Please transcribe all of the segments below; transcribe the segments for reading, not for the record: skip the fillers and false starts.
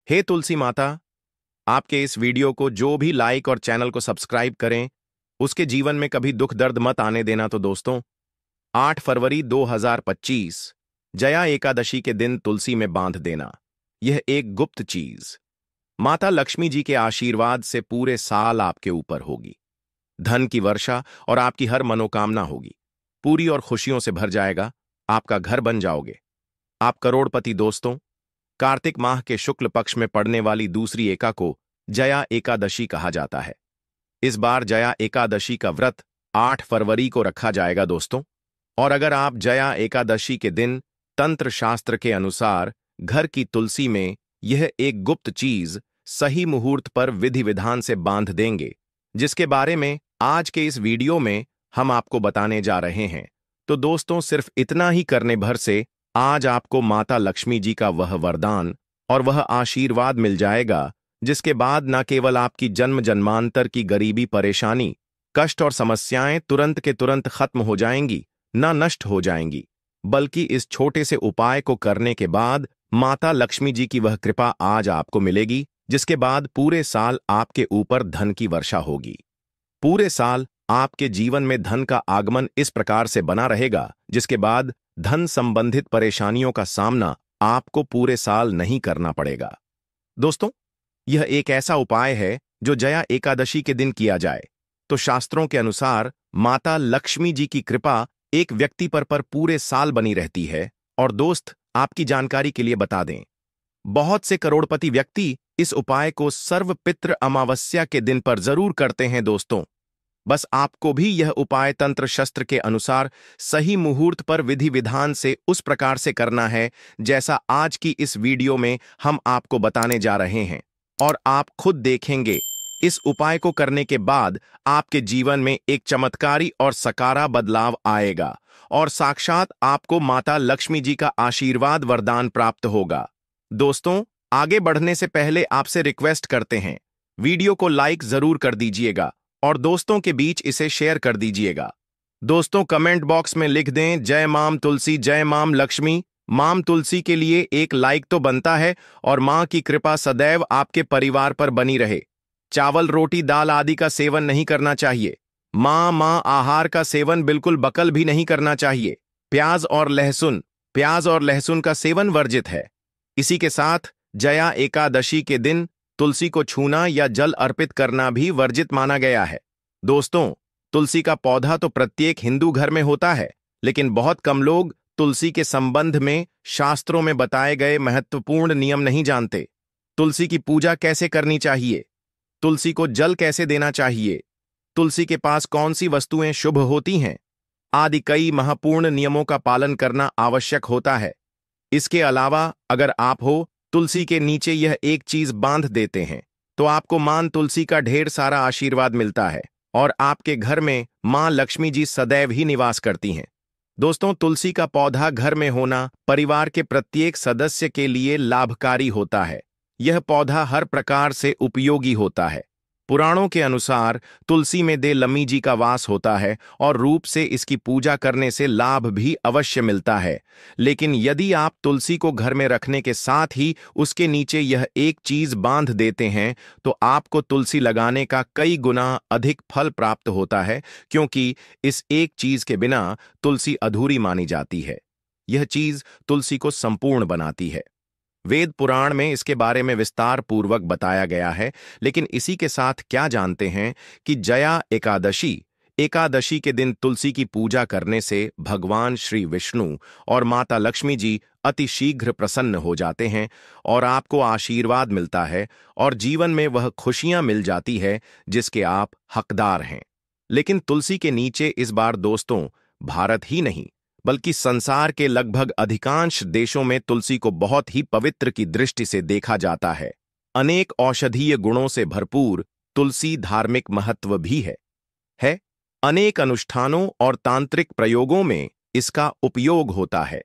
हे तुलसी माता, आपके इस वीडियो को जो भी लाइक और चैनल को सब्सक्राइब करें, उसके जीवन में कभी दुख दर्द मत आने देना। तो दोस्तों, 8 फरवरी 2025 जया एकादशी के दिन तुलसी में बांध देना, यह एक गुप्त चीज माता लक्ष्मी जी के आशीर्वाद से पूरे साल आपके ऊपर होगी। धन की वर्षा और आपकी हर मनोकामना होगी पूरी और खुशियों से भर जाएगा। आपका घर बन जाओगे, आप करोड़पति। दोस्तों, कार्तिक माह के शुक्ल पक्ष में पड़ने वाली दूसरी एका को जया एकादशी कहा जाता है। इस बार जया एकादशी का व्रत 8 फरवरी को रखा जाएगा दोस्तों। और अगर आप जया एकादशी के दिन तंत्र शास्त्र के अनुसार घर की तुलसी में यह एक गुप्त चीज सही मुहूर्त पर विधि विधान से बांध देंगे, जिसके बारे में आज के इस वीडियो में हम आपको बताने जा रहे हैं, तो दोस्तों सिर्फ इतना ही करने भर से आज आपको माता लक्ष्मी जी का वह वरदान और वह आशीर्वाद मिल जाएगा, जिसके बाद न केवल आपकी जन्म जन्मांतर की गरीबी, परेशानी, कष्ट और समस्याएं तुरंत के तुरंत खत्म हो जाएंगी, न नष्ट हो जाएंगी, बल्कि इस छोटे से उपाय को करने के बाद माता लक्ष्मी जी की वह कृपा आज आपको मिलेगी, जिसके बाद पूरे साल आपके ऊपर धन की वर्षा होगी। पूरे साल आपके जीवन में धन का आगमन इस प्रकार से बना रहेगा, जिसके बाद धन संबंधित परेशानियों का सामना आपको पूरे साल नहीं करना पड़ेगा। दोस्तों, यह एक ऐसा उपाय है जो जया एकादशी के दिन किया जाए तो शास्त्रों के अनुसार माता लक्ष्मी जी की कृपा एक व्यक्ति पर पूरे साल बनी रहती है। और दोस्त, आपकी जानकारी के लिए बता दें, बहुत से करोड़पति व्यक्ति इस उपाय को सर्वपित्र अमावस्या के दिन पर जरूर करते हैं। दोस्तों, बस आपको भी यह उपाय तंत्र शस्त्र के अनुसार सही मुहूर्त पर विधि विधान से उस प्रकार से करना है जैसा आज की इस वीडियो में हम आपको बताने जा रहे हैं। और आप खुद देखेंगे, इस उपाय को करने के बाद आपके जीवन में एक चमत्कारी और सकारा बदलाव आएगा और साक्षात आपको माता लक्ष्मी जी का आशीर्वाद वरदान प्राप्त होगा। दोस्तों, आगे बढ़ने से पहले आपसे रिक्वेस्ट करते हैं, वीडियो को लाइक जरूर कर दीजिएगा और दोस्तों के बीच इसे शेयर कर दीजिएगा। दोस्तों, कमेंट बॉक्स में लिख दें जय माम तुलसी, जय माम लक्ष्मी। माम तुलसी के लिए एक लाइक तो बनता है और मां की कृपा सदैव आपके परिवार पर बनी रहे। चावल, रोटी, दाल आदि का सेवन नहीं करना चाहिए। मां आहार का सेवन बिल्कुल बकल भी नहीं करना चाहिए। प्याज और लहसुन का सेवन वर्जित है। इसी के साथ जया एकादशी के दिन तुलसी को छूना या जल अर्पित करना भी वर्जित माना गया है। दोस्तों, तुलसी का पौधा तो प्रत्येक हिंदू घर में होता है, लेकिन बहुत कम लोग तुलसी के संबंध में शास्त्रों में बताए गए महत्वपूर्ण नियम नहीं जानते। तुलसी की पूजा कैसे करनी चाहिए, तुलसी को जल कैसे देना चाहिए, तुलसी के पास कौन सी वस्तुएं शुभ होती हैं, आदि कई महत्वपूर्ण नियमों का पालन करना आवश्यक होता है। इसके अलावा अगर आप हो तुलसी के नीचे यह एक चीज बांध देते हैं तो आपको मां तुलसी का ढेर सारा आशीर्वाद मिलता है और आपके घर में मां लक्ष्मी जी सदैव ही निवास करती हैं। दोस्तों, तुलसी का पौधा घर में होना परिवार के प्रत्येक सदस्य के लिए लाभकारी होता है। यह पौधा हर प्रकार से उपयोगी होता है। पुराणों के अनुसार तुलसी में दे लम्मी जी का वास होता है और रूप से इसकी पूजा करने से लाभ भी अवश्य मिलता है। लेकिन यदि आप तुलसी को घर में रखने के साथ ही उसके नीचे यह एक चीज बांध देते हैं तो आपको तुलसी लगाने का कई गुना अधिक फल प्राप्त होता है, क्योंकि इस एक चीज के बिना तुलसी अधूरी मानी जाती है। यह चीज तुलसी को संपूर्ण बनाती है। वेद पुराण में इसके बारे में विस्तार पूर्वक बताया गया है। लेकिन इसी के साथ क्या जानते हैं कि जया एकादशी के दिन तुलसी की पूजा करने से भगवान श्री विष्णु और माता लक्ष्मी जी अति शीघ्र प्रसन्न हो जाते हैं और आपको आशीर्वाद मिलता है और जीवन में वह खुशियां मिल जाती है जिसके आप हकदार हैं। लेकिन तुलसी के नीचे इस बार दोस्तों, भारत ही नहीं बल्कि संसार के लगभग अधिकांश देशों में तुलसी को बहुत ही पवित्र की दृष्टि से देखा जाता है। अनेक औषधीय गुणों से भरपूर तुलसी धार्मिक महत्व भी है। अनेक अनुष्ठानों और तांत्रिक प्रयोगों में इसका उपयोग होता है।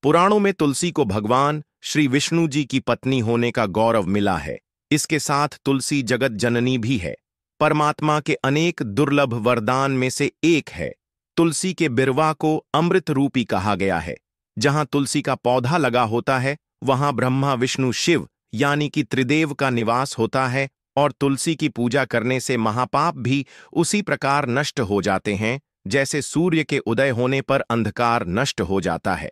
पुराणों में तुलसी को भगवान श्री विष्णु जी की पत्नी होने का गौरव मिला है। इसके साथ तुलसी जगत जननी भी है, परमात्मा के अनेक दुर्लभ वरदान में से एक है। तुलसी के बिरवा को अमृत रूपी कहा गया है। जहां तुलसी का पौधा लगा होता है वहां ब्रह्मा, विष्णु, शिव यानी कि त्रिदेव का निवास होता है और तुलसी की पूजा करने से महापाप भी उसी प्रकार नष्ट हो जाते हैं जैसे सूर्य के उदय होने पर अंधकार नष्ट हो जाता है।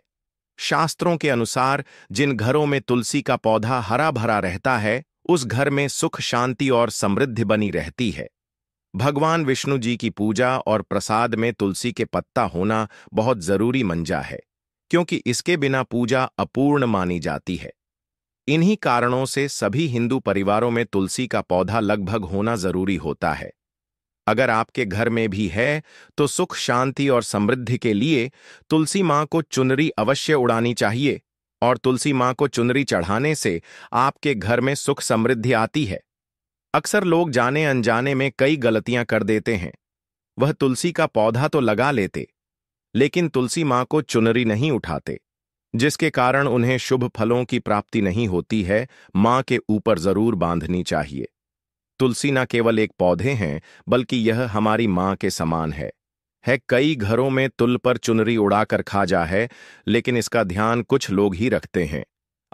शास्त्रों के अनुसार जिन घरों में तुलसी का पौधा हरा भरा रहता है उस घर में सुख शांति और समृद्धि बनी रहती है। भगवान विष्णु जी की पूजा और प्रसाद में तुलसी के पत्ता होना बहुत जरूरी मंजा है, क्योंकि इसके बिना पूजा अपूर्ण मानी जाती है। इन्हीं कारणों से सभी हिंदू परिवारों में तुलसी का पौधा लगभग होना जरूरी होता है। अगर आपके घर में भी है तो सुख शांति और समृद्धि के लिए तुलसी मां को चुनरी अवश्य उड़ानी चाहिए, और तुलसी मां को चुनरी चढ़ाने से आपके घर में सुख समृद्धि आती है। अक्सर लोग जाने अनजाने में कई गलतियां कर देते हैं। वह तुलसी का पौधा तो लगा लेते, लेकिन तुलसी मां को चुनरी नहीं उठाते, जिसके कारण उन्हें शुभ फलों की प्राप्ति नहीं होती है। मां के ऊपर जरूर बांधनी चाहिए। तुलसी न केवल एक पौधे हैं, बल्कि यह हमारी मां के समान है। कई घरों में तुल पर चुनरी उड़ाकर खा जा है, लेकिन इसका ध्यान कुछ लोग ही रखते हैं।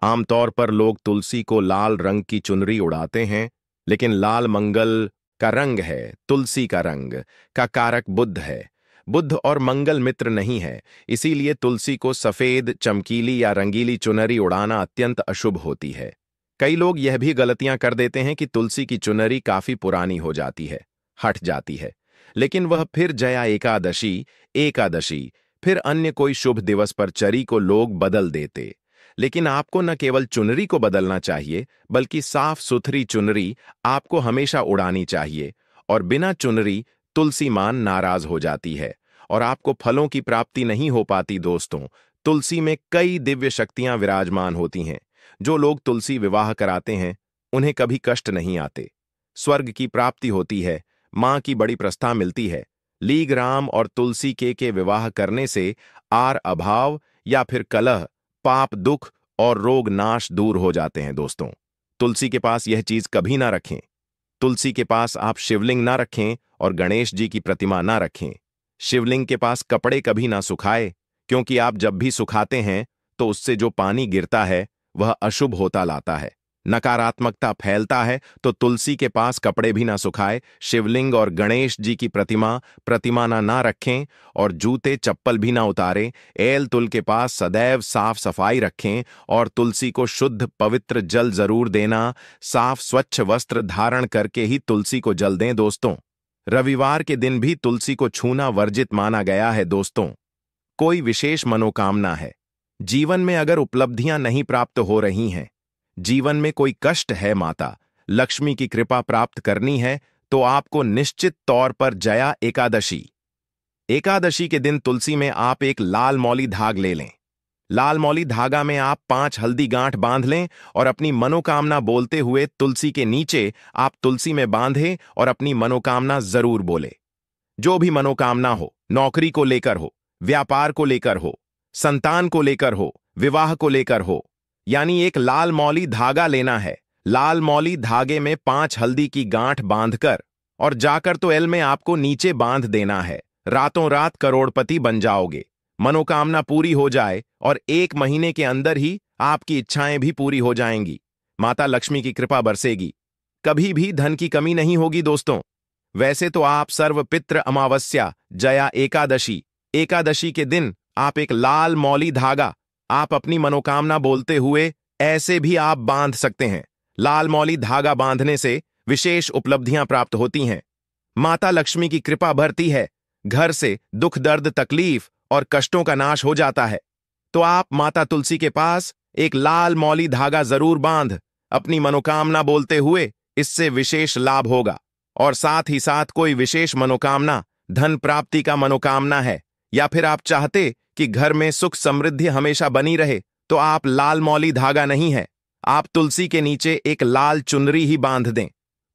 आमतौर पर लोग तुलसी को लाल रंग की चुनरी उड़ाते हैं, लेकिन लाल मंगल का रंग है, तुलसी का रंग का कारक बुध है। बुध और मंगल मित्र नहीं है, इसीलिए तुलसी को सफेद, चमकीली या रंगीली चुनरी उड़ाना अत्यंत अशुभ होती है। कई लोग यह भी गलतियां कर देते हैं कि तुलसी की चुनरी काफी पुरानी हो जाती है, हट जाती है, लेकिन वह फिर जया एकादशी फिर अन्य कोई शुभ दिवस पर चरी को लोग बदल देते। लेकिन आपको न केवल चुनरी को बदलना चाहिए, बल्कि साफ सुथरी चुनरी आपको हमेशा उड़ानी चाहिए। और बिना चुनरी तुलसी मां नाराज हो जाती है और आपको फलों की प्राप्ति नहीं हो पाती। दोस्तों, तुलसी में कई दिव्य शक्तियां विराजमान होती हैं। जो लोग तुलसी विवाह कराते हैं उन्हें कभी कष्ट नहीं आते, स्वर्ग की प्राप्ति होती है, मां की बड़ी प्रस्था मिलती है। लीघराम और तुलसी के विवाह करने से आर अभाव या फिर कलह, पाप, दुख और रोग नाश दूर हो जाते हैं। दोस्तों, तुलसी के पास यह चीज कभी ना रखें। तुलसी के पास आप शिवलिंग ना रखें और गणेश जी की प्रतिमा ना रखें। शिवलिंग के पास कपड़े कभी ना सुखाए, क्योंकि आप जब भी सुखाते हैं तो उससे जो पानी गिरता है वह अशुभ होता लाता है, नकारात्मकता फैलता है। तो तुलसी के पास कपड़े भी ना सुखाए, शिवलिंग और गणेश जी की प्रतिमा ना रखें और जूते चप्पल भी ना उतारें। एल तुल के पास सदैव साफ सफाई रखें और तुलसी को शुद्ध पवित्र जल जरूर देना। साफ स्वच्छ वस्त्र धारण करके ही तुलसी को जल दें। दोस्तों, रविवार के दिन भी तुलसी को छूना वर्जित माना गया है। दोस्तों, कोई विशेष मनोकामना है, जीवन में अगर उपलब्धियां नहीं प्राप्त हो रही हैं, जीवन में कोई कष्ट है, माता लक्ष्मी की कृपा प्राप्त करनी है, तो आपको निश्चित तौर पर जया एकादशी के दिन तुलसी में आप एक लाल मौली धाग ले लें। लाल मौली धागा में आप 5 हल्दी गांठ बांध लें और अपनी मनोकामना बोलते हुए तुलसी के नीचे आप तुलसी में बांधें और अपनी मनोकामना जरूर बोले। जो भी मनोकामना हो, नौकरी को लेकर हो, व्यापार को लेकर हो, संतान को लेकर हो, विवाह को लेकर हो, यानी एक लाल मौली धागा लेना है। लाल मौली धागे में 5 हल्दी की गांठ बांधकर और जाकर तो एल में आपको नीचे बांध देना है। रातों रात करोड़पति बन जाओगे। मनोकामना पूरी हो जाए और 1 महीने के अंदर ही आपकी इच्छाएं भी पूरी हो जाएंगी। माता लक्ष्मी की कृपा बरसेगी, कभी भी धन की कमी नहीं होगी। दोस्तों, वैसे तो आप सर्वपित्र अमावस्या, जया एकादशी के दिन आप एक लाल मौली धागा आप अपनी मनोकामना बोलते हुए ऐसे भी आप बांध सकते हैं। लाल मौली धागा बांधने से विशेष उपलब्धियां प्राप्त होती हैं। माता लक्ष्मी की कृपा भरती है, घर से दुख दर्द तकलीफ और कष्टों का नाश हो जाता है। तो आप माता तुलसी के पास एक लाल मौली धागा जरूर बांध अपनी मनोकामना बोलते हुए, इससे विशेष लाभ होगा। और साथ ही साथ कोई विशेष मनोकामना, धन प्राप्ति का मनोकामना है, या फिर आप चाहते कि घर में सुख समृद्धि हमेशा बनी रहे, तो आप लाल मौली धागा नहीं है, आप तुलसी के नीचे एक लाल चुनरी ही बांध दें।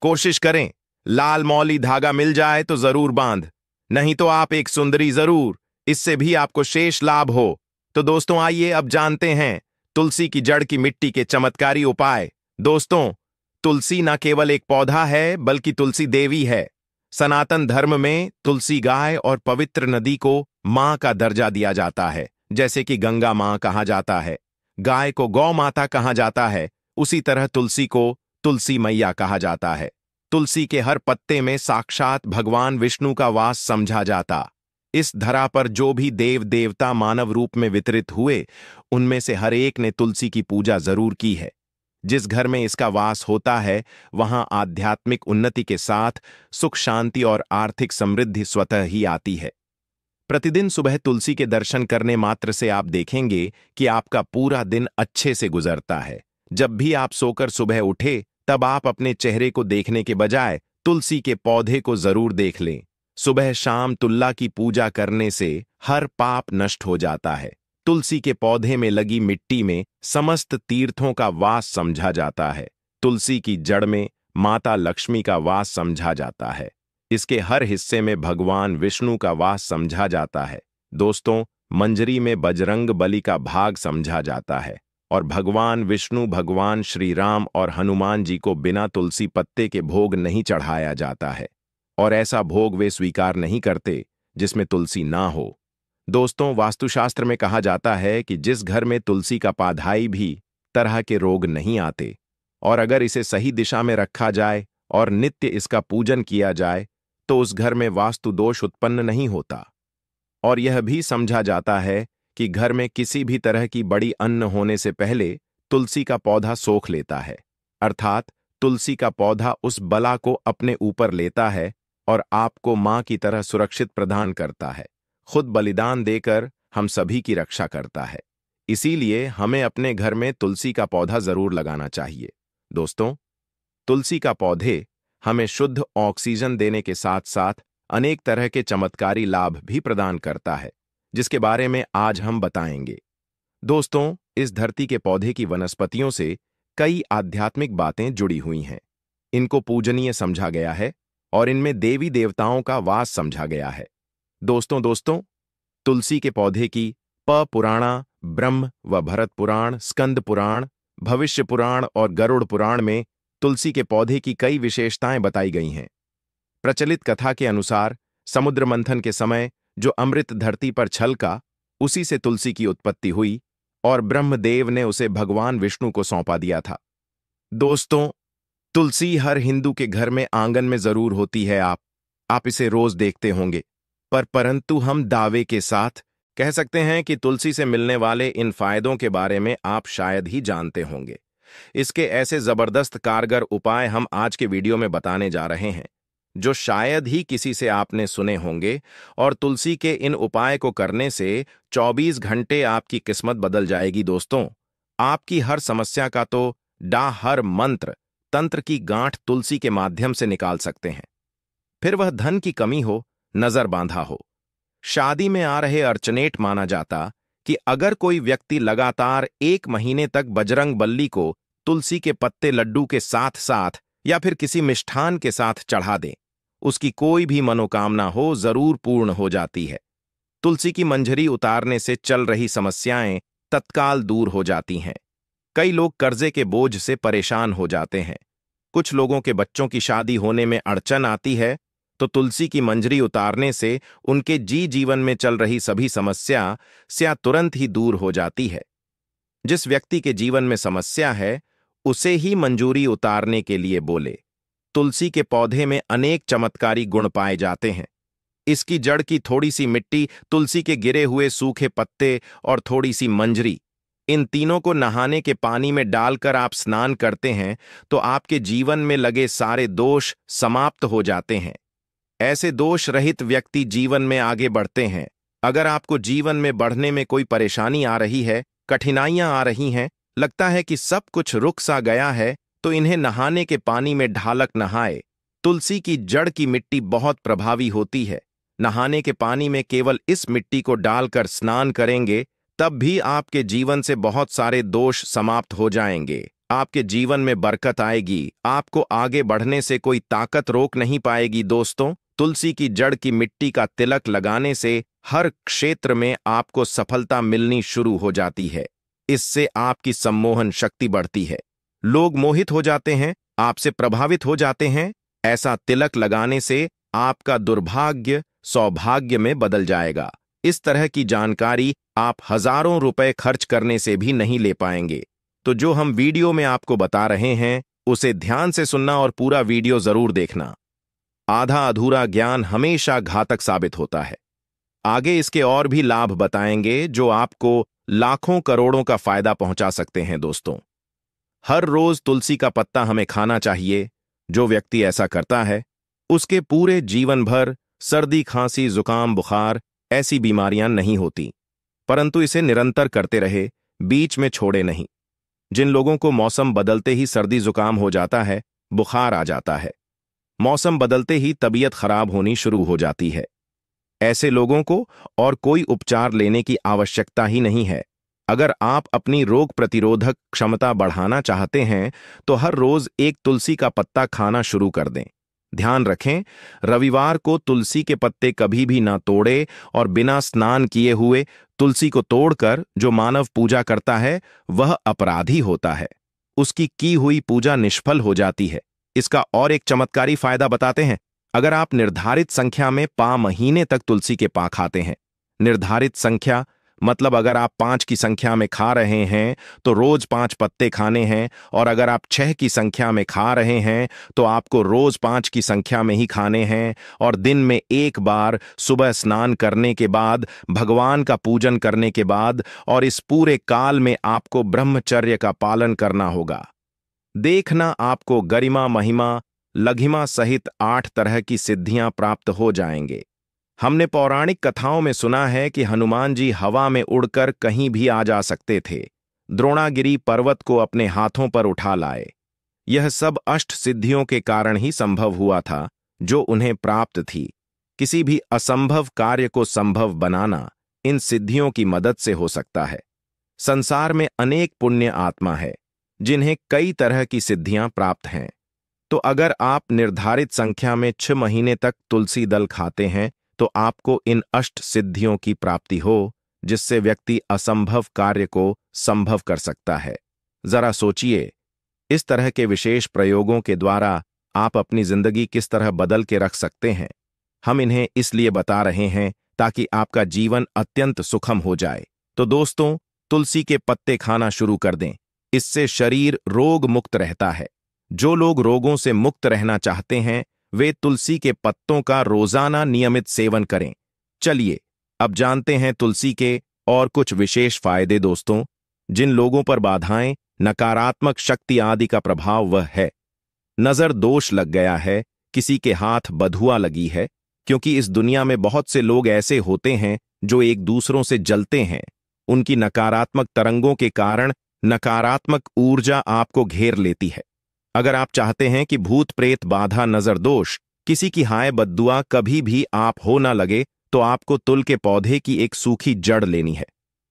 कोशिश करें लाल मौली धागा मिल जाए तो जरूर बांध, नहीं तो आप एक सुंदरी जरूर, इससे भी आपको शेष लाभ हो। तो दोस्तों, आइए अब जानते हैं तुलसी की जड़ की मिट्टी के चमत्कारी उपाय। दोस्तों, तुलसी न केवल एक पौधा है, बल्कि तुलसी देवी है। सनातन धर्म में तुलसी गाय और पवित्र नदी को मां का दर्जा दिया जाता है। जैसे कि गंगा मां कहा जाता है, गाय को गौ माता कहा जाता है, उसी तरह तुलसी को तुलसी मैया कहा जाता है। तुलसी के हर पत्ते में साक्षात भगवान विष्णु का वास समझा जाता। इस धरा पर जो भी देव देवता मानव रूप में वितरित हुए, उनमें से हर एक ने तुलसी की पूजा जरूर की है। जिस घर में इसका वास होता है, वहां आध्यात्मिक उन्नति के साथ सुख शांति और आर्थिक समृद्धि स्वतः ही आती है। प्रतिदिन सुबह तुलसी के दर्शन करने मात्र से आप देखेंगे कि आपका पूरा दिन अच्छे से गुजरता है। जब भी आप सोकर सुबह उठे, तब आप अपने चेहरे को देखने के बजाय तुलसी के पौधे को जरूर देख लें। सुबह शाम तुल्ला की पूजा करने से हर पाप नष्ट हो जाता है। तुलसी के पौधे में लगी मिट्टी में समस्त तीर्थों का वास समझा जाता है। तुलसी की जड़ में माता लक्ष्मी का वास समझा जाता है। इसके हर हिस्से में भगवान विष्णु का वास समझा जाता है। दोस्तों, मंजरी में बजरंग बली का भाग समझा जाता है और भगवान विष्णु, भगवान श्री राम और हनुमान जी को बिना तुलसी पत्ते के भोग नहीं चढ़ाया जाता है और ऐसा भोग वे स्वीकार नहीं करते जिसमें तुलसी ना हो। दोस्तों, वास्तुशास्त्र में कहा जाता है कि जिस घर में तुलसी का पाधाई भी तरह के रोग नहीं आते, और अगर इसे सही दिशा में रखा जाए और नित्य इसका पूजन किया जाए तो उस घर में वास्तु दोष उत्पन्न नहीं होता। और यह भी समझा जाता है कि घर में किसी भी तरह की बड़ी अन्न होने से पहले तुलसी का पौधा सोख लेता है, अर्थात तुलसी का पौधा उस बला को अपने ऊपर लेता है और आपको मां की तरह सुरक्षित प्रदान करता है। खुद बलिदान देकर हम सभी की रक्षा करता है। इसीलिए हमें अपने घर में तुलसी का पौधा जरूर लगाना चाहिए। दोस्तों, तुलसी का पौधे हमें शुद्ध ऑक्सीजन देने के साथ साथ अनेक तरह के चमत्कारी लाभ भी प्रदान करता है, जिसके बारे में आज हम बताएंगे। दोस्तों, इस धरती के पौधे की वनस्पतियों से कई आध्यात्मिक बातें जुड़ी हुई हैं। इनको पूजनीय समझा गया है और इनमें देवी देवताओं का वास समझा गया है। दोस्तों, तुलसी के पौधे की प पुराणा, ब्रह्म व भरत पुराण, स्कंद पुराण, भविष्य पुराण और गरुड़ पुराण में तुलसी के पौधे की कई विशेषताएं बताई गई हैं। प्रचलित कथा के अनुसार समुद्र मंथन के समय जो अमृत धरती पर छलका, उसी से तुलसी की उत्पत्ति हुई और ब्रह्मदेव ने उसे भगवान विष्णु को सौंपा दिया था। दोस्तों, तुलसी हर हिंदू के घर में आंगन में जरूर होती है। आप इसे रोज देखते होंगे, परंतु हम दावे के साथ कह सकते हैं कि तुलसी से मिलने वाले इन फायदों के बारे में आप शायद ही जानते होंगे। इसके ऐसे जबरदस्त कारगर उपाय हम आज के वीडियो में बताने जा रहे हैं, जो शायद ही किसी से आपने सुने होंगे। और तुलसी के इन उपाय को करने से 24 घंटे आपकी किस्मत बदल जाएगी। दोस्तों, आपकी हर समस्या का तो हर मंत्र तंत्र की गांठ तुलसी के माध्यम से निकाल सकते हैं। फिर वह धन की कमी हो, नजर बांधा हो, शादी में आ रहे अर्चनेट, माना जाता कि अगर कोई व्यक्ति लगातार 1 महीने तक बजरंग बल्ली को तुलसी के पत्ते लड्डू के साथ साथ या फिर किसी मिष्ठान के साथ चढ़ा दे, उसकी कोई भी मनोकामना हो जरूर पूर्ण हो जाती है। तुलसी की मंजरी उतारने से चल रही समस्याएं तत्काल दूर हो जाती हैं। कई लोग कर्जे के बोझ से परेशान हो जाते हैं। कुछ लोगों के बच्चों की शादी होने में अड़चन आती है, तो तुलसी की मंजरी उतारने से उनके जीवन में चल रही सभी समस्या तुरंत ही दूर हो जाती है। जिस व्यक्ति के जीवन में समस्या है, उसे ही मंजूरी उतारने के लिए बोले। तुलसी के पौधे में अनेक चमत्कारी गुण पाए जाते हैं। इसकी जड़ की थोड़ी सी मिट्टी, तुलसी के गिरे हुए सूखे पत्ते और थोड़ी सी मंजरी, इन तीनों को नहाने के पानी में डालकर आप स्नान करते हैं तो आपके जीवन में लगे सारे दोष समाप्त हो जाते हैं। ऐसे दोष रहित व्यक्ति जीवन में आगे बढ़ते हैं। अगर आपको जीवन में बढ़ने में कोई परेशानी आ रही है, कठिनाइयां आ रही हैं, लगता है कि सब कुछ रुक सा गया है, तो इन्हें नहाने के पानी में ढालक नहाए। तुलसी की जड़ की मिट्टी बहुत प्रभावी होती है। नहाने के पानी में केवल इस मिट्टी को डालकर स्नान करेंगे, तब भी आपके जीवन से बहुत सारे दोष समाप्त हो जाएंगे। आपके जीवन में बरकत आएगी। आपको आगे बढ़ने से कोई ताकत रोक नहीं पाएगी। दोस्तों, तुलसी की जड़ की मिट्टी का तिलक लगाने से हर क्षेत्र में आपको सफलता मिलनी शुरू हो जाती है। इससे आपकी सम्मोहन शक्ति बढ़ती है। लोग मोहित हो जाते हैं, आपसे प्रभावित हो जाते हैं। ऐसा तिलक लगाने से आपका दुर्भाग्य सौभाग्य में बदल जाएगा। इस तरह की जानकारी आप हजारों रुपए खर्च करने से भी नहीं ले पाएंगे। तो जो हम वीडियो में आपको बता रहे हैं उसे ध्यान से सुनना और पूरा वीडियो जरूर देखना। आधा अधूरा ज्ञान हमेशा घातक साबित होता है। आगे इसके और भी लाभ बताएंगे जो आपको लाखों करोड़ों का फायदा पहुंचा सकते हैं। दोस्तों, हर रोज तुलसी का पत्ता हमें खाना चाहिए। जो व्यक्ति ऐसा करता है उसके पूरे जीवन भर सर्दी, खांसी, जुकाम, बुखार ऐसी बीमारियां नहीं होती, परंतु इसे निरंतर करते रहे, बीच में छोड़े नहीं। जिन लोगों को मौसम बदलते ही सर्दी जुकाम हो जाता है, बुखार आ जाता है, मौसम बदलते ही तबीयत खराब होनी शुरू हो जाती है, ऐसे लोगों को और कोई उपचार लेने की आवश्यकता ही नहीं है। अगर आप अपनी रोग प्रतिरोधक क्षमता बढ़ाना चाहते हैं तो हर रोज एक तुलसी का पत्ता खाना शुरू कर दें। ध्यान रखें, रविवार को तुलसी के पत्ते कभी भी ना तोड़े और बिना स्नान किए हुए तुलसी को तोड़कर जो मानव पूजा करता है वह अपराधी होता है। उसकी की हुई पूजा निष्फल हो जाती है। इसका और एक चमत्कारी फायदा बताते हैं। अगर आप निर्धारित संख्या में महीने तक तुलसी के पा खाते हैं, निर्धारित संख्या मतलब अगर आप 5 की संख्या में खा रहे हैं तो रोज 5 पत्ते खाने हैं, और अगर आप 6 की संख्या में खा रहे हैं तो आपको रोज 5 की संख्या में ही खाने हैं, और दिन में एक बार सुबह स्नान करने के बाद, भगवान का पूजन करने के बाद, और इस पूरे काल में आपको ब्रह्मचर्य का पालन करना होगा। देखना, आपको गरिमा, महिमा, लघिमा सहित 8 तरह की सिद्धियां प्राप्त हो जाएंगे। हमने पौराणिक कथाओं में सुना है कि हनुमान जी हवा में उड़कर कहीं भी आ जा सकते थे, द्रोणागिरी पर्वत को अपने हाथों पर उठा लाए। यह सब अष्ट सिद्धियों के कारण ही संभव हुआ था जो उन्हें प्राप्त थी। किसी भी असंभव कार्य को संभव बनाना इन सिद्धियों की मदद से हो सकता है। संसार में अनेक पुण्य आत्मा है जिन्हें कई तरह की सिद्धियां प्राप्त हैं। तो अगर आप निर्धारित संख्या में 6 महीने तक तुलसी दल खाते हैं तो आपको इन अष्ट सिद्धियों की प्राप्ति हो, जिससे व्यक्ति असंभव कार्य को संभव कर सकता है। जरा सोचिए, इस तरह के विशेष प्रयोगों के द्वारा आप अपनी जिंदगी किस तरह बदल के रख सकते हैं। हम इन्हें इसलिए बता रहे हैं ताकि आपका जीवन अत्यंत सुखम हो जाए। तो दोस्तों, तुलसी के पत्ते खाना शुरू कर दें। इससे शरीर रोग मुक्त रहता है। जो लोग रोगों से मुक्त रहना चाहते हैं वे तुलसी के पत्तों का रोजाना नियमित सेवन करें। चलिए अब जानते हैं तुलसी के और कुछ विशेष फायदे। दोस्तों, जिन लोगों पर बाधाएं, नकारात्मक शक्ति आदि का प्रभाव वह है, नजर दोष लग गया है, किसी के हाथ बधुआ लगी है, क्योंकि इस दुनिया में बहुत से लोग ऐसे होते हैं जो एक दूसरों से जलते हैं। उनकी नकारात्मक तरंगों के कारण नकारात्मक ऊर्जा आपको घेर लेती है। अगर आप चाहते हैं कि भूत प्रेत, बाधा, नजर दोष, किसी की हाय बद्दुआ कभी भी आप हो ना लगे, तो आपको तुल के पौधे की एक सूखी जड़ लेनी है।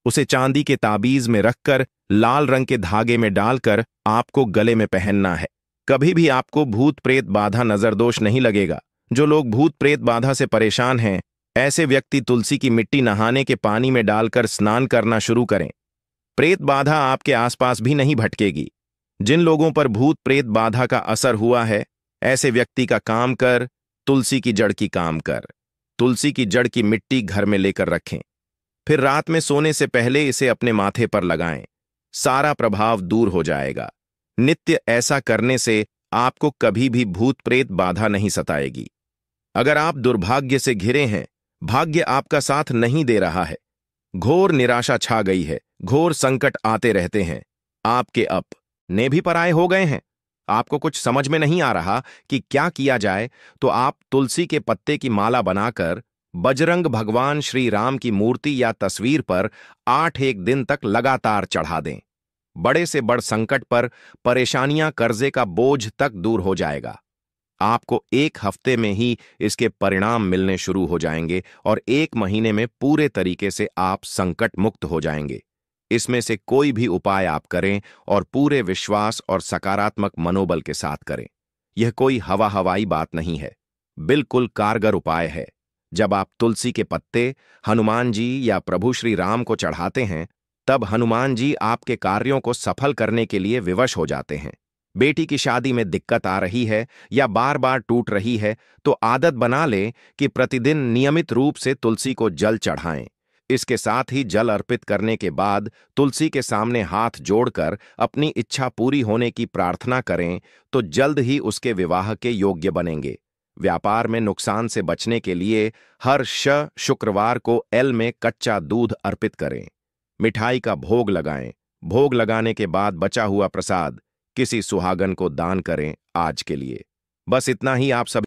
उसे चांदी के ताबीज में रखकर लाल रंग के धागे में डालकर आपको गले में पहनना है। कभी भी आपको भूत प्रेत, बाधा, नजर दोष नहीं लगेगा। जो लोग भूत प्रेत बाधा से परेशान हैं, ऐसे व्यक्ति तुलसी की मिट्टी नहाने के पानी में डालकर स्नान करना शुरू करें। प्रेत बाधा आपके आसपास भी नहीं भटकेगी। जिन लोगों पर भूत प्रेत बाधा का असर हुआ है, ऐसे व्यक्ति का काम कर, तुलसी की जड़ की काम कर। तुलसी की जड़ की मिट्टी घर में लेकर रखें, फिर रात में सोने से पहले इसे अपने माथे पर लगाएं। सारा प्रभाव दूर हो जाएगा। नित्य ऐसा करने से आपको कभी भी भूत प्रेत बाधा नहीं सताएगी। अगर आप दुर्भाग्य से घिरे हैं, भाग्य आपका साथ नहीं दे रहा है, घोर निराशा छा गई है, घोर संकट आते रहते हैं, आपके अपने भी पराये हो गए हैं, आपको कुछ समझ में नहीं आ रहा कि क्या किया जाए, तो आप तुलसी के पत्ते की माला बनाकर बजरंग भगवान श्री राम की मूर्ति या तस्वीर पर 8 दिन तक लगातार चढ़ा दें। बड़े से बड़ संकट पर, परेशानियां, कर्जे का बोझ तक दूर हो जाएगा। आपको 1 हफ्ते में ही इसके परिणाम मिलने शुरू हो जाएंगे और 1 महीने में पूरे तरीके से आप संकट मुक्त हो जाएंगे। इसमें से कोई भी उपाय आप करें और पूरे विश्वास और सकारात्मक मनोबल के साथ करें। यह कोई हवाई बात नहीं है, बिल्कुल कारगर उपाय है। जब आप तुलसी के पत्ते हनुमान जी या प्रभु श्री राम को चढ़ाते हैं, तब हनुमान जी आपके कार्यों को सफल करने के लिए विवश हो जाते हैं। बेटी की शादी में दिक्कत आ रही है या बार बार टूट रही है, तो आदत बना लें कि प्रतिदिन नियमित रूप से तुलसी को जल चढ़ाएं। इसके साथ ही जल अर्पित करने के बाद तुलसी के सामने हाथ जोड़कर अपनी इच्छा पूरी होने की प्रार्थना करें तो जल्द ही उसके विवाह के योग्य बनेंगे। व्यापार में नुकसान से बचने के लिए हर शुक्रवार को एल में कच्चा दूध अर्पित करें। मिठाई का भोग लगाएं। भोग लगाने के बाद बचा हुआ प्रसाद किसी सुहागन को दान करें। आज के लिए बस इतना ही। आप सभी